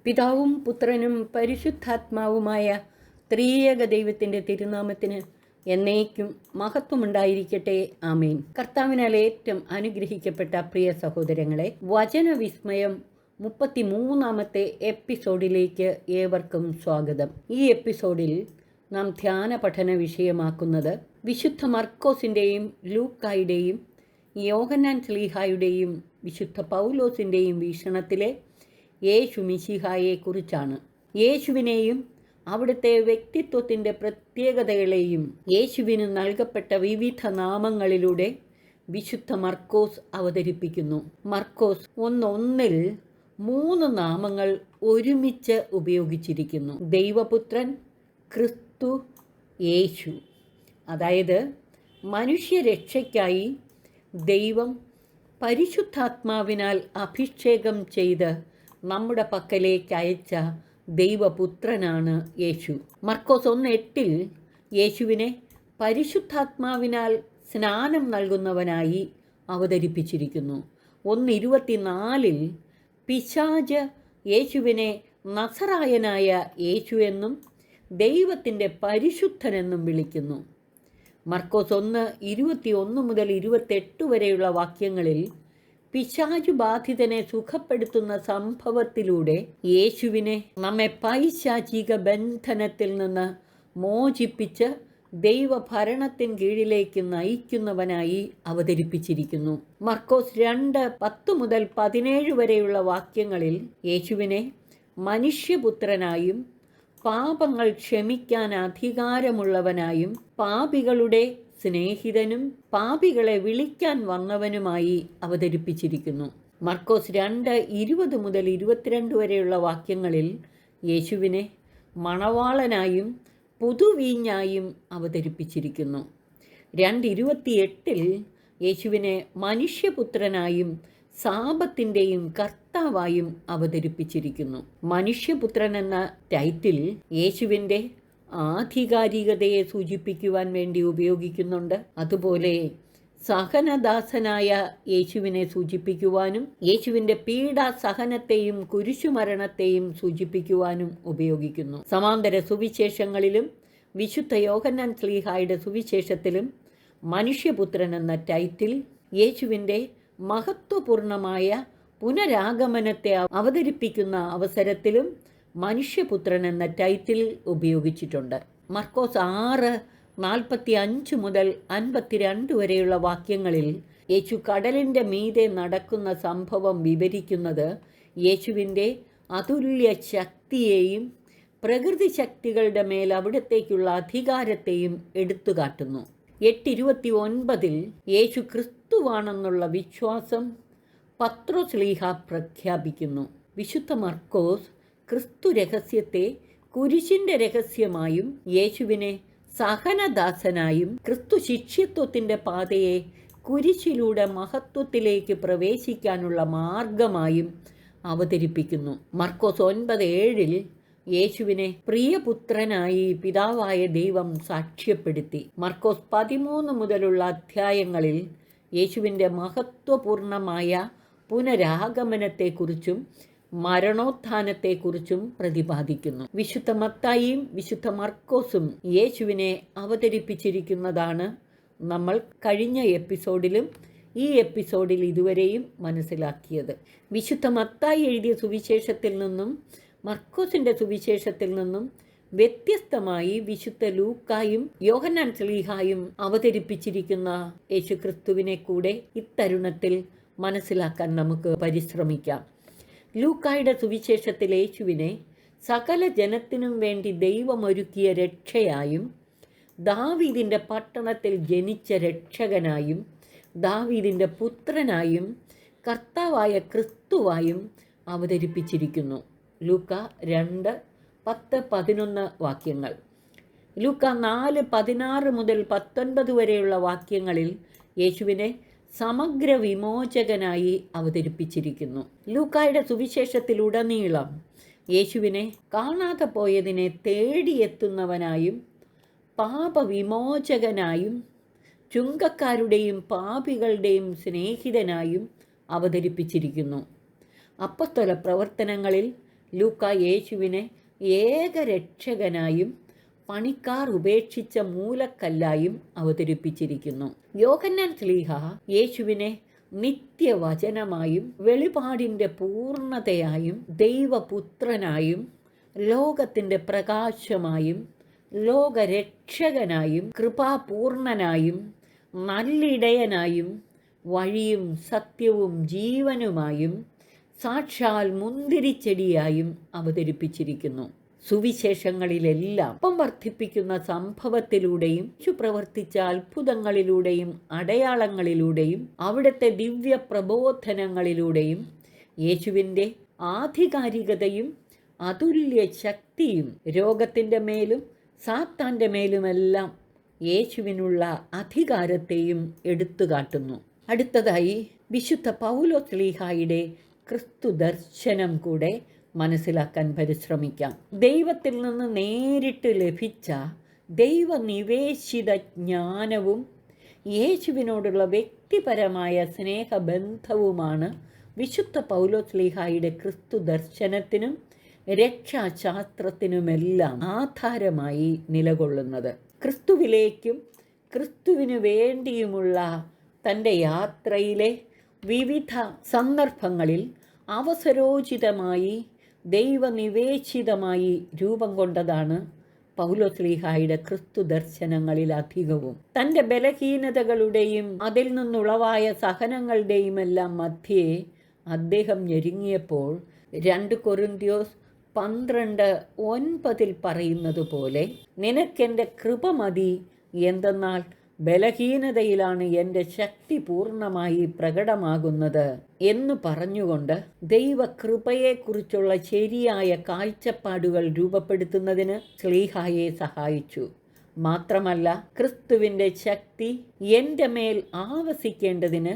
പിതാവും പുത്രനും പരിശുദ്ധാത്മാവുമായ ത്രിയേക ദൈവത്തിൻ്റെ തിരുനാമത്തിന് എന്നേക്കും മഹത്വമുണ്ടായിരിക്കട്ടെ. ആമേൻ. കർത്താവിനാൽ ഏറ്റവും അനുഗ്രഹിക്കപ്പെട്ട പ്രിയ സഹോദരങ്ങളെ, വചനവിസ്മയം 33-ാമത്തെ എപ്പിസോഡിലേക്ക് ഏവർക്കും സ്വാഗതം. ഈ എപ്പിസോഡിൽ നാം ധ്യാന പഠന വിഷയമാക്കുന്നത് വിശുദ്ധ മർക്കോസിൻ്റെയും ലൂക്കായുടെയും യോഹന്നാൻ ശ്ലീഹായുടെയും വിശുദ്ധ പൗലോസിൻ്റെയും വീക്ഷണത്തിലെ യേശു മിശിഹായെക്കുറിച്ചാണ്. യേശുവിനെയും അവിടുത്തെ വ്യക്തിത്വത്തിൻ്റെ പ്രത്യേകതകളെയും യേശുവിന് നൽകപ്പെട്ട വിവിധ നാമങ്ങളിലൂടെ വിശുദ്ധ മർക്കോസ് അവതരിപ്പിക്കുന്നു. മർക്കോസ് 1:1 3 നാമങ്ങൾ ഒരുമിച്ച് ഉപയോഗിച്ചിരിക്കുന്നു: ദൈവപുത്രൻ, ക്രിസ്തു, യേശു. അതായത് മനുഷ്യരക്ഷയ്ക്കായി ദൈവം പരിശുദ്ധാത്മാവിനാൽ അഭിഷേകം ചെയ്ത് നമ്മുടെ പക്കലേക്ക് അയച്ച ദൈവപുത്രനാണ് യേശു. മർക്കോസ് 1:8 യേശുവിനെ പരിശുദ്ധാത്മാവിനാൽ സ്നാനം നൽകുന്നവനായി അവതരിപ്പിച്ചിരിക്കുന്നു. 1:24 പിശാച് യേശുവിനെ നസറായനായ യേശു എന്നും ദൈവത്തിൻ്റെ പരിശുദ്ധനെന്നും വിളിക്കുന്നു. മർക്കോസ് 1:21 മുതൽ 28 വരെയുള്ള വാക്യങ്ങളിൽ പിശാചു ബാധിതനെ സുഖപ്പെടുത്തുന്ന സംഭവത്തിലൂടെ യേശുവിനെ നമ്മെ പൈശാചിക ബന്ധനത്തിൽ നിന്ന് മോചിപ്പിച്ച് ദൈവഭരണത്തിൻ കീഴിലേക്ക് നയിക്കുന്നവനായി അവതരിപ്പിച്ചിരിക്കുന്നു. മർക്കോസ് 2:10 മുതൽ 17 വരെയുള്ള വാക്യങ്ങളിൽ യേശുവിനെ മനുഷ്യപുത്രനായും പാപങ്ങൾ ക്ഷമിക്കാൻ അധികാരമുള്ളവനായും പാപികളുടെ സ്നേഹിതനും പാപികളെ വിളിക്കാൻ വന്നവനുമായി അവതരിപ്പിച്ചിരിക്കുന്നു. മർക്കോസ് 2:20 മുതൽ 22 വരെയുള്ള വാക്യങ്ങളിൽ യേശുവിനെ മണവാളനായും പുതുവീഞ്ഞായും അവതരിപ്പിച്ചിരിക്കുന്നു. 2:28 യേശുവിനെ മനുഷ്യപുത്രനായും സാപത്തിൻ്റെയും കർത്താവായും അവതരിപ്പിച്ചിരിക്കുന്നു. മനുഷ്യപുത്രൻ എന്ന ടൈറ്റിൽ യേശുവിൻ്റെ ആധികാരികതയെ സൂചിപ്പിക്കുവാൻ വേണ്ടി ഉപയോഗിക്കുന്നുണ്ട്. അതുപോലെ സഹനദാസനായ യേശുവിനെ സൂചിപ്പിക്കുവാനും യേശുവിൻ്റെ പീഡാസഹനത്തെയും കുരിശുമരണത്തെയും സൂചിപ്പിക്കുവാനും ഉപയോഗിക്കുന്നു. സമാന്തര സുവിശേഷങ്ങളിലും വിശുദ്ധ യോഹന്നാൻ ശ്ലീഹായുടെ സുവിശേഷത്തിലും മനുഷ്യപുത്രൻ എന്ന ടൈറ്റിൽ യേശുവിൻ്റെ മഹത്വപൂർണമായ പുനരാഗമനത്തെ അവതരിപ്പിക്കുന്ന അവസരത്തിലും മനുഷ്യപുത്രൻ എന്ന ടൈറ്റിൽ ഉപയോഗിച്ചിട്ടുണ്ട്. മർക്കോസ് 6:45 മുതൽ 52 വരെയുള്ള വാക്യങ്ങളിൽ യേശു കടലിൻ്റെ മീതെ നടക്കുന്ന സംഭവം വിവരിക്കുന്നത് യേശുവിൻ്റെ അതുല്യ ശക്തിയെയും പ്രകൃതി ശക്തികളുടെ മേൽ അവിടത്തേക്കുള്ള അധികാരത്തെയും എടുത്തുകാട്ടുന്നു. 8:29 യേശു ക്രിസ്തുവാണെന്നുള്ള വിശ്വാസം പത്രോസ് ശ്ലീഹ പ്രഖ്യാപിക്കുന്നു. വിശുദ്ധ മർക്കോസ് ക്രിസ്തു രഹസ്യത്തെ കുരിശിൻ്റെ രഹസ്യമായും യേശുവിനെ സഹനദാസനായും ക്രിസ്തു ശിഷ്യത്വത്തിൻ്റെ പാതയെ കുരിശിലൂടെ മഹത്വത്തിലേക്ക് പ്രവേശിക്കാനുള്ള മാർഗമായും അവതരിപ്പിക്കുന്നു. മർക്കോസ് 9:7 യേശുവിനെ പ്രിയപുത്രനായി പിതാവായ ദൈവം സാക്ഷ്യപ്പെടുത്തി. മർക്കോസ് 13 മുതലുള്ള അധ്യായങ്ങളിൽ യേശുവിൻ്റെ മഹത്വപൂർണമായ പുനരാഗമനത്തെക്കുറിച്ചും മരണോത്ഥാനത്തെക്കുറിച്ചും പ്രതിപാദിക്കുന്നു. വിശുദ്ധ മത്തായിയും വിശുദ്ധ മർക്കോസും യേശുവിനെ അവതരിപ്പിച്ചിരിക്കുന്നതാണ് നമ്മൾ കഴിഞ്ഞ എപ്പിസോഡിലും ഈ എപ്പിസോഡിൽ ഇതുവരെയും മനസ്സിലാക്കിയത്. വിശുദ്ധ മത്തായി എഴുതിയ സുവിശേഷത്തിൽ നിന്നും മർക്കോസിൻ്റെ സുവിശേഷത്തിൽ നിന്നും വ്യത്യസ്തമായി വിശുദ്ധ ലൂക്കായും യോഹന്നാൻ ശ്ലീഹായും അവതരിപ്പിച്ചിരിക്കുന്ന യേശുക്രിസ്തുവിനെ കൂടെ ഇത്തരുണത്തിൽ മനസ്സിലാക്കാൻ നമുക്ക് പരിശ്രമിക്കാം. ലൂക്കായുടെ സുവിശേഷത്തിൽ യേശുവിനെ സകല ജനത്തിനും വേണ്ടി ദൈവമൊരുക്കിയ രക്ഷയായും ദാവീദിൻ്റെ പട്ടണത്തിൽ ജനിച്ച രക്ഷകനായും ദാവീദിൻ്റെ പുത്രനായും കർത്താവായ ക്രിസ്തുവായും അവതരിപ്പിച്ചിരിക്കുന്നു. ലൂക്ക 2:10-11 വാക്യങ്ങൾ. ലൂക്ക 4:16 മുതൽ 19 വരെയുള്ള വാക്യങ്ങളിൽ യേശുവിനെ സമഗ്ര വിമോചകനായി അവതരിപ്പിച്ചിരിക്കുന്നു. ലൂക്കായുടെ സുവിശേഷത്തിലുടനീളം യേശുവിനെ കാണാതെ പോയതിനെ തേടിയെത്തുന്നവനായും പാപവിമോചകനായും ചുങ്കക്കാരുടെയും പാപികളുടെയും സ്നേഹിതനായും അവതരിപ്പിച്ചിരിക്കുന്നു. അപ്പസ്തല പ്രവർത്തനങ്ങളിൽ ലൂക്ക യേശുവിനെ ഏകരക്ഷകനായും പണിക്കാർ ഉപേക്ഷിച്ച മൂലക്കല്ലായും അവതരിപ്പിച്ചിരിക്കുന്നു. യോഹന്നാൻ ശ്ലീഹ യേശുവിനെ നിത്യവചനമായും വെളിപാടിൻ്റെ പൂർണ്ണതയായും ദൈവപുത്രനായും ലോകത്തിൻ്റെ പ്രകാശമായും ലോകരക്ഷകനായും കൃപാപൂർണനായും നല്ലിടയനായും വഴിയും സത്യവും ജീവനുമായും സാക്ഷാൽ മുന്തിരിച്ചെടിയായും അവതരിപ്പിച്ചിരിക്കുന്നു. സുവിശേഷങ്ങളിലെല്ലാം അപ്പം വർദ്ധിപ്പിക്കുന്ന സംഭവത്തിലൂടെയും പ്രവർത്തിച്ച അത്ഭുതങ്ങളിലൂടെയും അടയാളങ്ങളിലൂടെയും അവിടുത്തെ ദിവ്യ പ്രബോധനങ്ങളിലൂടെയും യേശുവിൻ്റെ ആധികാരികതയും അതുല്യ ശക്തിയും രോഗത്തിൻ്റെ മേലും സാത്താൻ്റെ മേലുമെല്ലാം യേശുവിനുള്ള അധികാരത്തെയും എടുത്തുകാട്ടുന്നു. അടുത്തതായി വിശുദ്ധ പൗലോസ് ശ്ലീഹായുടെ ക്രിസ്തു ദർശനം കൂടെ മനസ്സിലാക്കാൻ പരിശ്രമിക്കാം. ദൈവത്തിൽ നിന്ന് നേരിട്ട് ലഭിച്ച ദൈവനിവേശിത ജ്ഞാനവും യേശുവിനോടുള്ള വ്യക്തിപരമായ സ്നേഹബന്ധവുമാണ് വിശുദ്ധ പൗലോസ് ശ്ലീഹായുടെ ക്രിസ്തു ദർശനത്തിനും രക്ഷാശാസ്ത്രത്തിനുമെല്ലാം ആധാരമായി നിലകൊള്ളുന്നത്. ക്രിസ്തുവിലേക്കും ക്രിസ്തുവിനു വേണ്ടിയുമുള്ള തൻ്റെ യാത്രയിലെ വിവിധ സന്ദർഭങ്ങളിൽ അവസരോചിതമായി ദൈവനിവേശിതമായി രൂപം കൊണ്ടതാണ് പൗലോസ് ശ്ലീഹായുടെ ക്രിസ്തു ദർശനങ്ങളിലധികവും. തൻ്റെ ബലഹീനതകളുടെയും അതിൽ നിന്നുളവായ സഹനങ്ങളുടെയുമെല്ലാം മധ്യേ അദ്ദേഹം ഞെരുങ്ങിയപ്പോൾ 2 കൊരിന്ത്യർ 12:9 പറയുന്നത് പോലെ, നിനക്കെൻ്റെ കൃപ മതി, എന്തെന്നാൽ ബലഹീനതയിലാണ് എൻ്റെ ശക്തി പൂർണ്ണമായി പ്രകടമാകുന്നത് എന്ന് പറഞ്ഞുകൊണ്ട് ദൈവകൃപയെക്കുറിച്ചുള്ള ശരിയായ കാഴ്ചപ്പാടുകൾ രൂപപ്പെടുത്തുന്നതിന് ശ്ലീഹായെ സഹായിച്ചു. മാത്രമല്ല, ക്രിസ്തുവിൻ്റെ ശക്തി എൻ്റെ മേൽ ആവസിക്കേണ്ടതിന്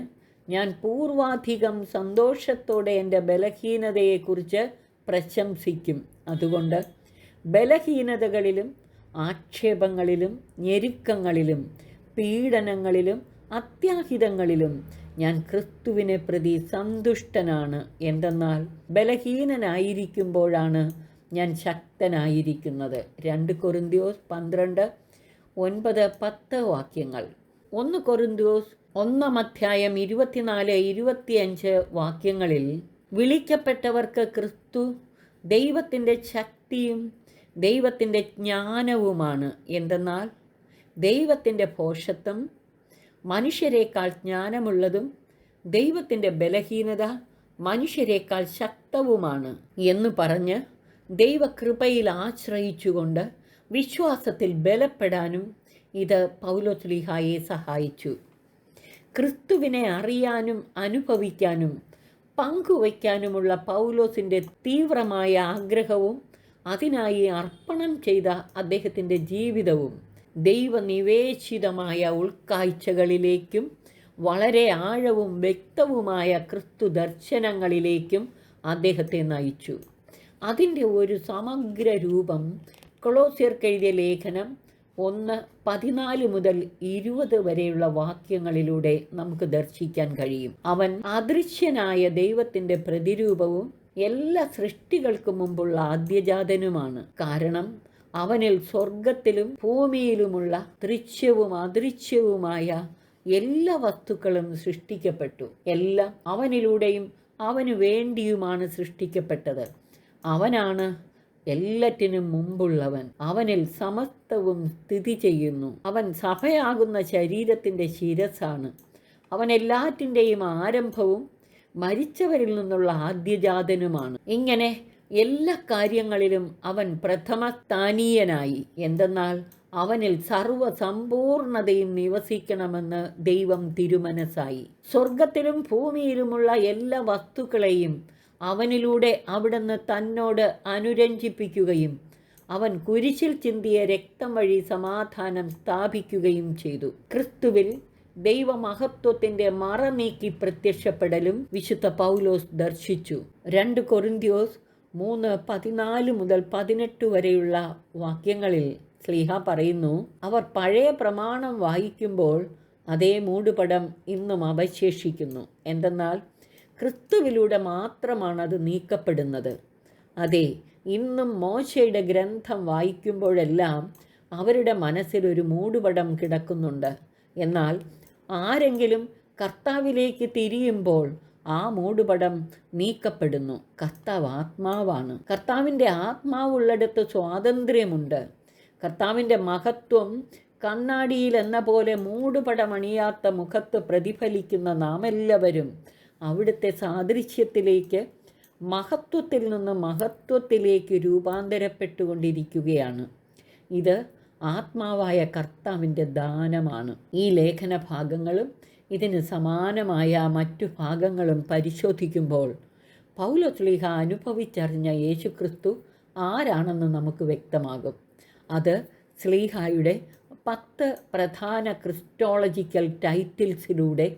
ഞാൻ പൂർവാധികം സന്തോഷത്തോടെ എൻ്റെ ബലഹീനതയെക്കുറിച്ച് പ്രശംസിക്കും. അതുകൊണ്ട് ബലഹീനതകളിലും ആക്ഷേപങ്ങളിലും ഞെരുക്കങ്ങളിലും പീഡനങ്ങളിലും അത്യാഹിതങ്ങളിലും ഞാൻ ക്രിസ്തുവിനെ പ്രതി സന്തുഷ്ടനാണ്. എന്തെന്നാൽ ബലഹീനനായിരിക്കുമ്പോഴാണ് ഞാൻ ശക്തനായിരിക്കുന്നത്. 2 കൊരിന്ത്യർ 12:9-10 വാക്യങ്ങൾ. 1 കൊരിന്ത്യർ 1:24-25 വാക്യങ്ങളിൽ വിളിക്കപ്പെട്ടവർക്ക് ക്രിസ്തു ദൈവത്തിൻ്റെ ശക്തിയും ദൈവത്തിൻ്റെ ജ്ഞാനവുമാണ്. എന്തെന്നാൽ ദൈവത്തിൻ്റെ ഭോഷത്വം മനുഷ്യരെക്കാൾ ജ്ഞാനമുള്ളതും ദൈവത്തിൻ്റെ ബലഹീനത മനുഷ്യരെക്കാൾ ശക്തവുമാണ് എന്ന് പറഞ്ഞ് ദൈവകൃപയിൽ ആശ്രയിച്ചുകൊണ്ട് വിശ്വാസത്തിൽ ബലപ്പെടാനും ഇത് പൗലോസ് ശ്ലീഹായെ സഹായിച്ചു. ക്രിസ്തുവിനെ അറിയാനും അനുഭവിക്കാനും പങ്കുവയ്ക്കാനുമുള്ള പൗലോസിൻ്റെ തീവ്രമായ ആഗ്രഹവും അതിനായി അർപ്പണം ചെയ്ത അദ്ദേഹത്തിൻ്റെ ജീവിതവും ദൈവനിവേശിതമായ ഉൾക്കാഴ്ചകളിലേക്കും വളരെ ആഴവും വ്യക്തവുമായ ക്രിസ്തു ദർശനങ്ങളിലേക്കും അദ്ദേഹത്തെ നയിച്ചു. അതിൻ്റെ ഒരു സമഗ്ര രൂപം കൊളോസ്യർക്കെഴുതിയ ലേഖനം 1:14-20 വരെയുള്ള വാക്യങ്ങളിലൂടെ നമുക്ക് ദർശിക്കാൻ കഴിയും. അവൻ അദൃശ്യനായ ദൈവത്തിൻ്റെ പ്രതിരൂപവും എല്ലാ സൃഷ്ടികൾക്കും മുമ്പുള്ള ആദ്യജാതനുമാണ്. കാരണം അവനിൽ സ്വർഗത്തിലും ഭൂമിയിലുമുള്ള ദൃശ്യവും അദൃശ്യവുമായ എല്ലാ വസ്തുക്കളും സൃഷ്ടിക്കപ്പെട്ടു. എല്ലാം അവനിലൂടെയും അവനു വേണ്ടിയുമാണ് സൃഷ്ടിക്കപ്പെട്ടത്. അവനാണ് എല്ലാറ്റിനും മുമ്പുള്ളവൻ. അവനിൽ സമസ്തവും സ്ഥിതി ചെയ്യുന്നു. അവൻ സഭയാകുന്ന ശരീരത്തിൻ്റെ ശിരസ്സാണ്. അവൻ എല്ലാറ്റിൻ്റെയും ആരംഭവും മരിച്ചവരിൽ നിന്നുള്ള ആദ്യജാതനുമാണ്. ഇങ്ങനെ എല്ലാ കാര്യങ്ങളിലും അവൻ പ്രഥമസ്ഥാനീയനായി. എന്തെന്നാൽ അവനിൽ സർവ്വസമ്പൂർണതയും നിവസിക്കണമെന്ന് ദൈവം തിരുമനസ്സായി. സ്വർഗത്തിലും ഭൂമിയിലുമുള്ള എല്ലാ വസ്തുക്കളെയും അവനിലൂടെ അവിടുന്ന് തന്നോട് അനുരഞ്ജിപ്പിക്കുകയും അവൻ കുരിശിൽ ചിന്തിയ രക്തം വഴി സമാധാനം സ്ഥാപിക്കുകയും ചെയ്തു. ക്രിസ്തുവിൽ ദൈവമഹത്വത്തിൻ്റെ മറ നീക്കി പ്രത്യക്ഷപ്പെടലും വിശുദ്ധ പൗലോസ് ദർശിച്ചു. 2 കൊരിന്ത്യർ 3:14-18 വരെയുള്ള വാക്യങ്ങളിൽ ശ്ലീഹ പറയുന്നു, അവർ പഴയ പ്രമാണം വായിക്കുമ്പോൾ അതേ മൂടുപടം ഇന്നും അവശേഷിക്കുന്നു. എന്തെന്നാൽ ക്രിസ്തുവിലൂടെ മാത്രമാണ് അത് നീക്കപ്പെടുന്നത്. അതെ, ഇന്നും മോശയുടെ ഗ്രന്ഥം വായിക്കുമ്പോഴെല്ലാം അവരുടെ മനസ്സിലൊരു മൂടുപടം കിടക്കുന്നുണ്ട്. എന്നാൽ ആരെങ്കിലും കർത്താവിലേക്ക് തിരിയുമ്പോൾ ആ മൂടുപടം നീക്കപ്പെടുന്നു. കർത്താവ് ആത്മാവാണ്. കർത്താവിൻ്റെ ആത്മാവുള്ളിടത്ത് സ്വാതന്ത്ര്യമുണ്ട്. കർത്താവിൻ്റെ മഹത്വം കണ്ണാടിയിൽ എന്ന പോലെ മൂടുപടമണിയാത്ത മുഖത്ത് പ്രതിഫലിക്കുന്ന നാം എല്ലാവരും അവിടുത്തെ സാദൃശ്യത്തിലേക്ക്, മഹത്വത്തിൽ നിന്ന് മഹത്വത്തിലേക്ക് രൂപാന്തരപ്പെട്ടുകൊണ്ടിരിക്കുകയാണ്. ഇത് ആത്മാവായ കർത്താവിൻ്റെ ദാനമാണ്. ഈ ലേഖന ഭാഗങ്ങളും ഇതിന് സമാനമായ മറ്റു ഭാഗങ്ങളും പരിശോധിക്കുമ്പോൾ പൗലോസ്ലീഹ അനുഭവിച്ചറിഞ്ഞ യേശുക്രിസ്തു ആരാണെന്ന് നമുക്ക് വ്യക്തമാകും. അത് സ്ലീഹായുടെ 10 പ്രധാന ക്രിസ്റ്റോളജിക്കൽ ടൈറ്റിൽസിലൂടെ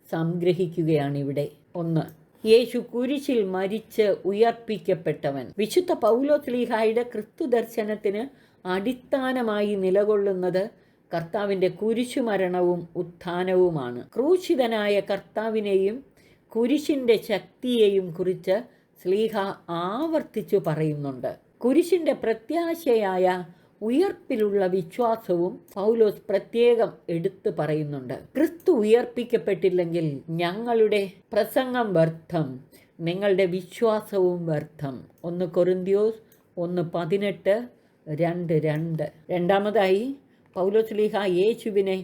സംഗ്രഹിക്കുകയാണിവിടെ. 1. യേശു കുരിശിൽ മരിച്ച് ഉയർപ്പിക്കപ്പെട്ടവൻ. വിശുദ്ധ പൗലോസ്ലീഹായുടെ ക്രിസ്തു ദർശനത്തിന് അടിസ്ഥാനമായി നിലകൊള്ളുന്നത് കർത്താവിൻ്റെ കുരിശുമരണവും ഉത്ഥാനവുമാണ്. ക്രൂശിതനായ കർത്താവിനെയും കുരിശിൻ്റെ ശക്തിയെയും കുറിച്ച് സ്ലീഹ ആവർത്തിച്ചു പറയുന്നുണ്ട്. കുരിശിൻ്റെ പ്രത്യാശയായ ഉയർപ്പിലുള്ള വിശ്വാസവും പൗലോസ് പ്രത്യേകം എടുത്തു പറയുന്നുണ്ട്. ക്രിസ്തു ഉയർപ്പിക്കപ്പെട്ടില്ലെങ്കിൽ ഞങ്ങളുടെ പ്രസംഗം വ്യർത്ഥം, നിങ്ങളുടെ വിശ്വാസവും വ്യർത്ഥം. 1 കൊരിന്ത്യോസ് 1:18-2. രണ്ടാമതായി പൗലോസ്ലീഹ യേശുവിനെ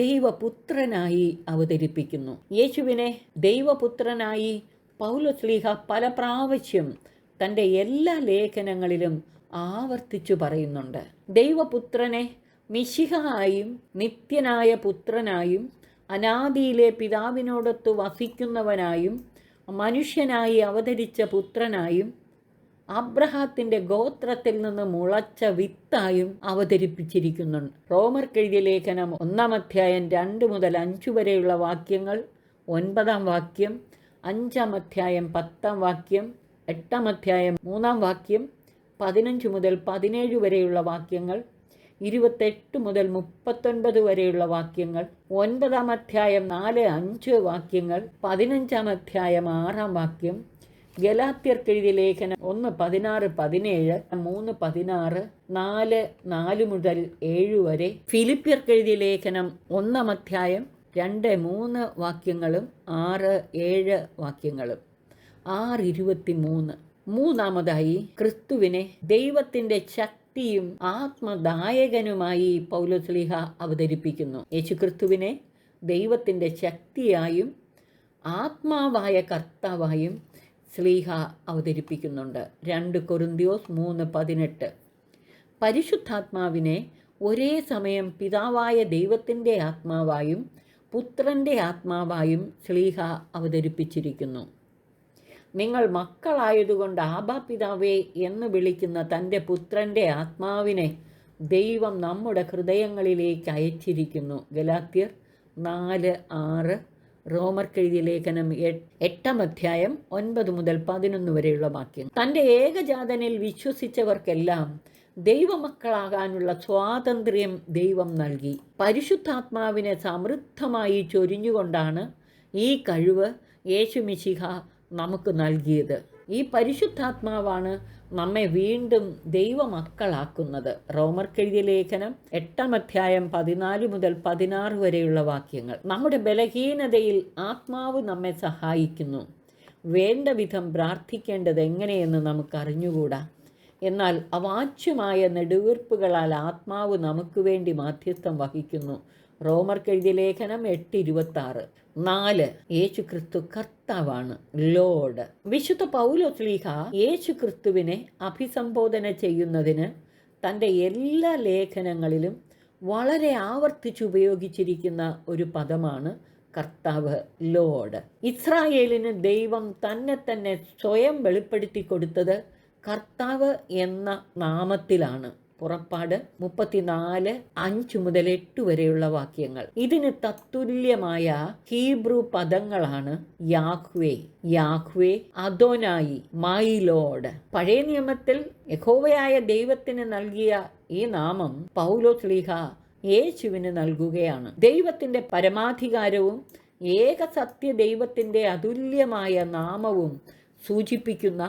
ദൈവപുത്രനായി അവതരിപ്പിക്കുന്നു. യേശുവിനെ ദൈവപുത്രനായി പൗലോസ്ലീഹ പല പ്രാവശ്യം തൻ്റെ എല്ലാ ലേഖനങ്ങളിലും ആവർത്തിച്ചു പറയുന്നുണ്ട്. ദൈവപുത്രനെ മിശിഹായും നിത്യനായ പുത്രനായും അനാദിയിലെ പിതാവിനോടൊത്ത് വസിക്കുന്നവനായും മനുഷ്യനായി അവതരിച്ച പുത്രനായും അബ്രഹാത്തിൻ്റെ ഗോത്രത്തിൽ നിന്ന് മുളച്ച വിത്തായും അവതരിപ്പിച്ചിരിക്കുന്നുണ്ട്. റോമർക്കെഴുതിയ ലേഖനം 1-ാം 2-5 വരെയുള്ള വാക്യങ്ങൾ, 9-ാം വാക്യം, 5-ാം അധ്യായം 10-ാം വാക്യം, 8-ാം അധ്യായം 3-ാം വാക്യം, 15-17 വരെയുള്ള വാക്യങ്ങൾ, 28-39 വരെയുള്ള വാക്യങ്ങൾ, 9-ാം അധ്യായം 4-5 വാക്യങ്ങൾ, 15-ാം അധ്യായം 6-ാം വാക്യം, ഗലാത്യർക്കെഴുതിയ ലേഖനം 1:16-17, 3:16, 4:4-7 വരെ, ഫിലിപ്പിയർക്കെഴുതിയ ലേഖനം 1-ാം അധ്യായം 2-3 വാക്യങ്ങളും 6-7 വാക്യങ്ങളും, 6:23. മൂന്നാമതായി ക്രിസ്തുവിനെ ദൈവത്തിൻ്റെ ശക്തിയും ആത്മദായകനുമായി പൗലോസ്ലീഹ അവതരിപ്പിക്കുന്നു. യേശുക്രിസ്തുവിനെ ദൈവത്തിൻ്റെ ശക്തിയായും ആത്മാവായ കർത്താവായും സ്ലീഹ അവതരിപ്പിക്കുന്നുണ്ട്. 2 കൊരിന്ത്യോസ് 3:18. പരിശുദ്ധാത്മാവിനെ ഒരേ സമയം പിതാവായ ദൈവത്തിൻ്റെ ആത്മാവായും പുത്രൻ്റെ ആത്മാവായും സ്ലീഹ അവതരിപ്പിച്ചിരിക്കുന്നു. നിങ്ങൾ മക്കളായതുകൊണ്ട് ആബാ പിതാവേ എന്ന് വിളിക്കുന്ന തൻ്റെ പുത്രൻ്റെ ആത്മാവിനെ ദൈവം നമ്മുടെ ഹൃദയങ്ങളിലേക്ക് അയച്ചിരിക്കുന്നു. ഗലാത്യർ 4:6, റോമർക്കെഴുതിയ ലേഖനം 8-ാം അധ്യായം 9-11 വരെയുള്ള വാക്യം. തൻ്റെ ഏകജാതനിൽ വിശ്വസിച്ചവർക്കെല്ലാം ദൈവമക്കളാകാനുള്ള സ്വാതന്ത്ര്യം ദൈവം നൽകി. പരിശുദ്ധാത്മാവിനെ സമൃദ്ധമായി ചൊരിഞ്ഞുകൊണ്ടാണ് ഈ കഴിവ് യേശുമിശിഹ നമുക്ക് നൽകിയത്. ഈ പരിശുദ്ധാത്മാവാണ് നമ്മെ വീണ്ടും ദൈവമക്കളാക്കുന്നത്. റോമർക്കെഴുതിയ ലേഖനം 8-ാം അധ്യായം 14-16 വരെയുള്ള വാക്യങ്ങൾ. നമ്മുടെ ബലഹീനതയിൽ ആത്മാവ് നമ്മെ സഹായിക്കുന്നു. വേണ്ട വിധം പ്രാർത്ഥിക്കേണ്ടത് എങ്ങനെയെന്ന് നമുക്കറിഞ്ഞുകൂടാ. എന്നാൽ അവാച്യമായ നെടുവീർപ്പുകളാൽ ആത്മാവ് നമുക്ക് വേണ്ടി മാധ്യസ്ഥം വഹിക്കുന്നു. റോമർക്കെഴുതിയ ലേഖനം 8:26. 4. യേശുക്രിസ്തു കർത്താവാണ്, ലോർഡ്. വിശുദ്ധ പൗലോസ്ലീഹ യേശുക്രിസ്തുവിനെ അഭിസംബോധന ചെയ്യുന്നതിന് തൻ്റെ എല്ലാ ലേഖനങ്ങളിലും വളരെ ആവർത്തിച്ചുപയോഗിച്ചിരിക്കുന്ന ഒരു പദമാണ് കർത്താവ്, ലോർഡ്. ഇസ്രായേലിന് ദൈവം തന്നെ സ്വയം വെളിപ്പെടുത്തി കൊടുത്തത് കർത്താവ് എന്ന നാമത്തിലാണ്. പുറപ്പാട് 34:5-8 വരെയുള്ള വാക്യങ്ങൾ. ഇതിന് തത്തുല്യമായ ഹീബ്രു പദങ്ങളാണ് യാഹ്വേ, യാഹ്വേ, അദോനായി, മൈ ലോർഡ്. പഴയ നിയമത്തിൽ യഹോവയായ ദൈവത്തിന് നൽകിയ ഈ നാമം പൗലോസ്ലീഹ യേശുവിന് നൽകുകയാണ്. ദൈവത്തിൻ്റെ പരമാധികാരവും ഏക സത്യ ദൈവത്തിൻ്റെ അതുല്യമായ നാമവും സൂചിപ്പിക്കുന്ന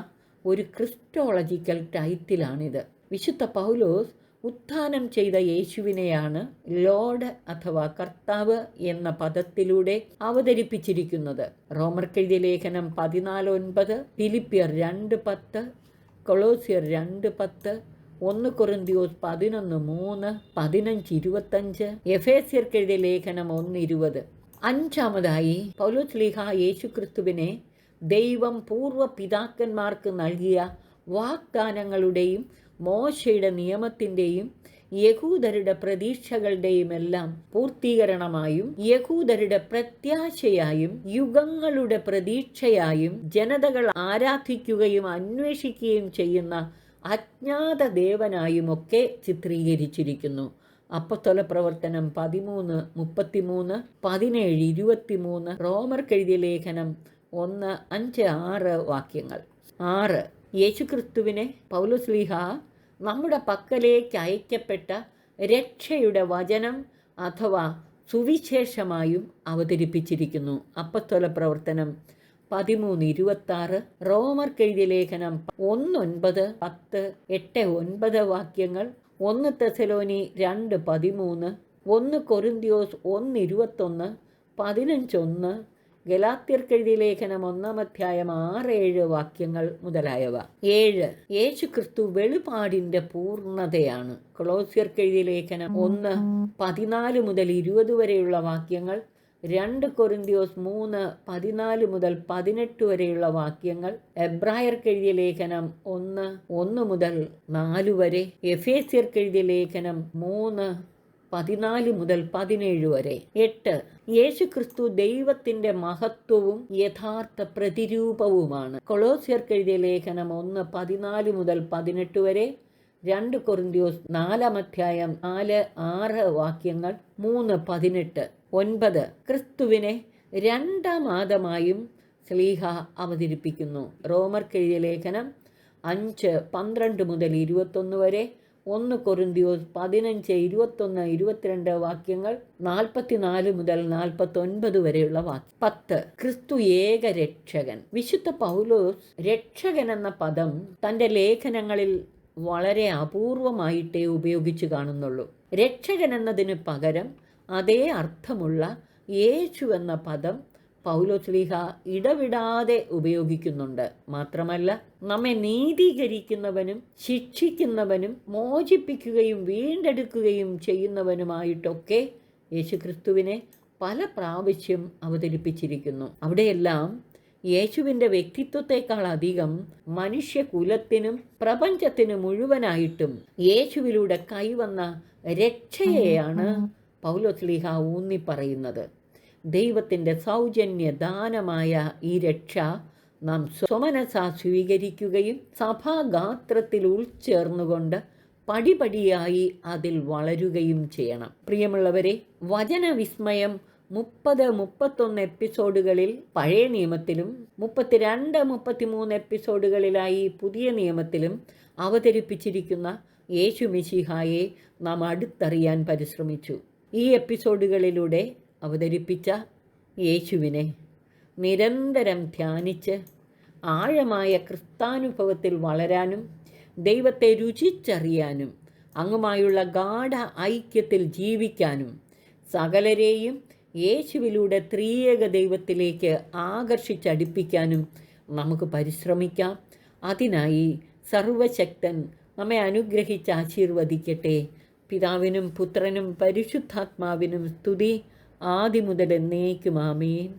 ഒരു ക്രിസ്റ്റോളജിക്കൽ ടൈറ്റിലാണിത്. വിശുദ്ധ പൗലോസ് ഉത്ഥാനം ചെയ്ത യേശുവിനെയാണ് ലോർഡ് അഥവാ കർത്താവ് എന്ന പദത്തിലൂടെ അവതരിപ്പിച്ചിരിക്കുന്നത്. റോമർക്കെഴുതിയ ലേഖനം 14:9, ഫിലിപ്പിയർ 2:10, കൊളോസ്യർ 2:10, 1 കൊറിന്ത്യോസ് 11:3, 15:25, എഫേസ്യർക്കെഴുതിയ ലേഖനം 1:20. അഞ്ചാമതായി പൗലോസ് ശ്ലീഹ യേശുക്രിസ്തുവിനെ ദൈവം പൂർവ്വ പിതാക്കന്മാർക്ക് നൽകിയ വാഗ്ദാനങ്ങളുടെയും മോശയുടെ നിയമത്തിൻ്റെയും യഹൂദരുടെ പ്രതീക്ഷകളുടെയും എല്ലാം പൂർത്തീകരണമായും യഹൂദരുടെ പ്രത്യാശയായും യുഗങ്ങളുടെ പ്രതീക്ഷയായും ജനതകൾ ആരാധിക്കുകയും അന്വേഷിക്കുകയും ചെയ്യുന്ന അജ്ഞാത ദേവനായും ഒക്കെ ചിത്രീകരിച്ചിരിക്കുന്നു. അപ്പോസ്തല പ്രവർത്തനം 13:33, 17:23, റോമർക്കെഴുതിയ ലേഖനം 1:5-6 വാക്യങ്ങൾ. 6. യേശുക്രിസ്തുവിനെ പൗലോസ് ശ്ലീഹ നമ്മുടെ പക്കലേക്ക് അയക്കപ്പെട്ട രക്ഷയുടെ വചനം അഥവാ സുവിശേഷമായും അവതരിപ്പിച്ചിരിക്കുന്നു. അപ്പോസ്തല പ്രവർത്തനം 13:26, റോമർക്കെഴുതിയ ലേഖനം 1:9, 10, 8-9 വാക്യങ്ങൾ, 1 തെസ്സലോനി 2:13, 1 കൊറിന്ത്യോസ് 1:21, 15:1, ഗലാത്യർക്കെഴുതിയ ലേഖനം 1-ാം 6-7 വാക്യങ്ങൾ മുതലായവ. 7. യേശുക്രിസ്തു വെളിപാടിൻ്റെ പൂർണ്ണതയാണ്. കൊളോസ്യർക്കെഴുതിയ ലേഖനം 1:14-20 വരെയുള്ള വാക്യങ്ങൾ, 2 കൊറിന്ത്യോസ് 3:14-18 വരെയുള്ള വാക്യങ്ങൾ, എബ്രായർക്കെഴുതിയ ലേഖനം 1:1-4 വരെ, എഫേസ്യർക്കെഴുതിയ ലേഖനം 3:14-17 വരെ. 8. യേശുക്രിസ്തു ദൈവത്തിൻ്റെ മഹത്വവും യഥാർത്ഥ പ്രതിരൂപവുമാണ്. കൊളോസ്യർക്കെഴുതിയ ലേഖനം 1:14-18 വരെ, 2 കൊറിന്ത്യോസ് 4-ാം 4-6 വാക്യങ്ങൾ, 3:18. 9. ക്രിസ്തുവിനെ രണ്ടാം ആദമായും ശ്ലീഹ അവതരിപ്പിക്കുന്നു. റോമർക്കെഴുതിയ ലേഖനം 5:12-21 വരെ, 1 കൊറിന്ത്യോസ് 15:21-22 വാക്യങ്ങൾ, 44-49 വരെയുള്ള വാക്യം. 10. ക്രിസ്തു ഏക രക്ഷകൻ. വിശുദ്ധ പൗലോസ് രക്ഷകൻ എന്ന പദം തൻ്റെ ലേഖനങ്ങളിൽ വളരെ അപൂർവമായിട്ടേ ഉപയോഗിച്ച് കാണുന്നുള്ളൂ. രക്ഷകൻ എന്നതിന് പകരം അതേ അർത്ഥമുള്ള യേശു എന്ന പദം പൗലോസ് ശ്ലീഹ ഇടവിടാതെ ഉപയോഗിക്കുന്നുണ്ട്. മാത്രമല്ല, നമ്മെ നീതീകരിക്കുന്നവനും ശിക്ഷിക്കുന്നവനും മോചിപ്പിക്കുകയും വീണ്ടെടുക്കുകയും ചെയ്യുന്നവനുമായിട്ടൊക്കെ യേശുക്രിസ്തുവിനെ പല പ്രാവശ്യം അവതരിപ്പിച്ചിരിക്കുന്നു. അവിടെയെല്ലാം യേശുവിൻ്റെ വ്യക്തിത്വത്തെക്കാൾ അധികം മനുഷ്യകുലത്തിനും പ്രപഞ്ചത്തിനു മുഴുവനായിട്ടും യേശുവിലൂടെ കൈവന്ന രക്ഷയെയാണ് പൗലോസ് ശ്ലീഹ ഊന്നി പറയുന്നത്. ദൈവത്തിൻ്റെ സൗജന്യ ദാനമായ ഈ രക്ഷ നാം സ്വമനസാ സ്വീകരിക്കുകയും സഭാഗാത്രത്തിൽ ഉൾച്ചേർന്നുകൊണ്ട് പടിപടിയായി അതിൽ വളരുകയും ചെയ്യണം. പ്രിയമുള്ളവരെ, വചനവിസ്മയം 30-31 എപ്പിസോഡുകളിൽ പഴയ നിയമത്തിലും 32-33 എപ്പിസോഡുകളിലായി പുതിയ നിയമത്തിലും അവതരിപ്പിച്ചിരിക്കുന്ന യേശു മിശിഹായെ നാം അടുത്തറിയാൻ പരിശ്രമിച്ചു. ഈ എപ്പിസോഡുകളിലൂടെ അവതരിപ്പിച്ച യേശുവിനെ നിരന്തരം ധ്യാനിച്ച് ആഴമായ ക്രിസ്താനുഭവത്തിൽ വളരാനും ദൈവത്തെ രുചിച്ചറിയാനും അങ്ങുമായുള്ള ഗാഢ ഐക്യത്തിൽ ജീവിക്കാനും സകലരെയും യേശുവിലൂടെ ത്രിയേക ദൈവത്തിലേക്ക് ആകർഷിച്ചടിപ്പിക്കാനും നമുക്ക് പരിശ്രമിക്കാം. അതിനായി സർവശക്തൻ നമ്മെ അനുഗ്രഹിച്ച് ആശീർവദിക്കട്ടെ. പിതാവിനും പുത്രനും പരിശുദ്ധാത്മാവിനും സ്തുതി, ആദിമുതൽ എന്നേക്കും. ആമേൻ.